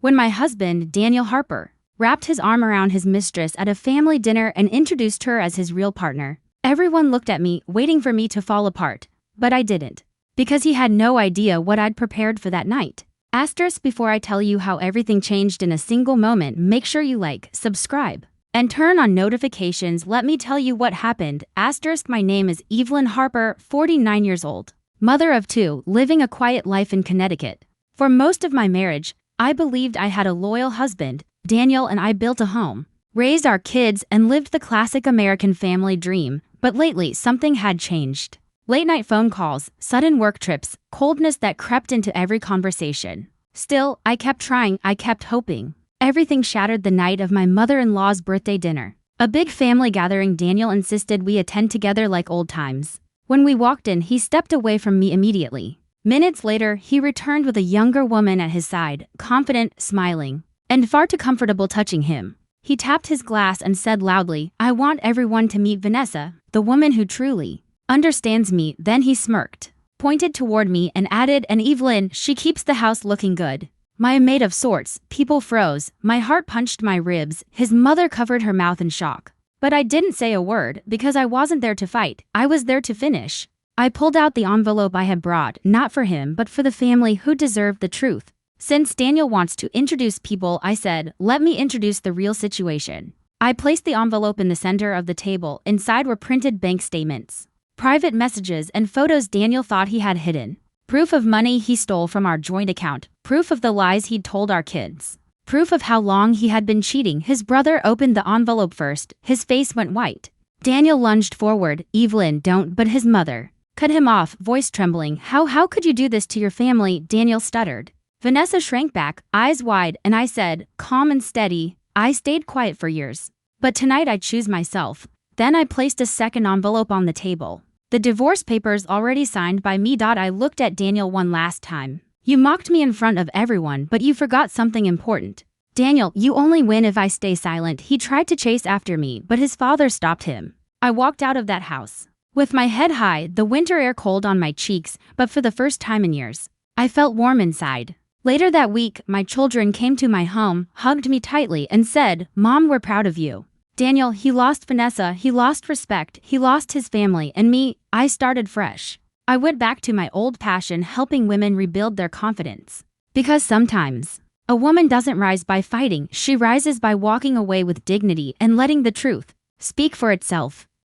When my husband, Daniel Harper, wrapped his arm around his mistress at a family dinner and introduced her as his real partner, everyone looked at me, waiting for me to fall apart. But I didn't. Because he had no idea what I'd prepared for that night. Asterisk, before I tell you how everything changed in a single moment, make sure you like, subscribe, and turn on notifications. Let me tell you what happened. Asterisk, my name is Evelyn Harper, 49 years old, mother of 2, living a quiet life in Connecticut. For most of my marriage, I believed I had a loyal husband. Daniel and I built a home, raised our kids, and lived the classic American family dream. But lately, something had changed. Late-night phone calls, sudden work trips, coldness that crept into every conversation. Still, I kept trying, I kept hoping. Everything shattered the night of my mother-in-law's birthday dinner. A big family gathering. Daniel insisted we attend together like old times. When we walked in, he stepped away from me immediately. Minutes later, he returned with a younger woman at his side, confident, smiling, and far too comfortable touching him. He tapped his glass and said loudly, "I want everyone to meet Vanessa, the woman who truly understands me." Then he smirked, pointed toward me, and added, "And Evelyn, she keeps the house looking good." My maid of sorts. People froze. My heart punched my ribs. His mother covered her mouth in shock. But I didn't say a word, because I wasn't there to fight. I was there to finish. I pulled out the envelope I had brought, not for him but for the family who deserved the truth. "Since Daniel wants to introduce people," I said, "let me introduce the real situation." I placed the envelope in the center of the table. Inside were printed bank statements, private messages, and photos Daniel thought he had hidden. Proof of money he stole from our joint account. Proof of the lies he'd told our kids. Proof of how long he had been cheating. His brother opened the envelope first. His face went white. Daniel lunged forward. "Evelyn, don't," but his mother cut him off, voice trembling. How could you do this to your family?" Daniel stuttered. Vanessa shrank back, eyes wide, and I said, calm and steady, "I stayed quiet for years. But tonight I choose myself." Then I placed a second envelope on the table. The divorce papers already signed by me. I looked at Daniel one last time. "You mocked me in front of everyone, but you forgot something important. Daniel, you only win if I stay silent." He tried to chase after me, but his father stopped him. I walked out of that house with my head high, the winter air cold on my cheeks, but for the first time in years, I felt warm inside. Later that week, my children came to my home, hugged me tightly, and said, "Mom, we're proud of you." Daniel, he lost Vanessa, he lost respect, he lost his family, and me, I started fresh. I went back to my old passion, helping women rebuild their confidence. Because sometimes, a woman doesn't rise by fighting, she rises by walking away with dignity and letting the truth speak for itself.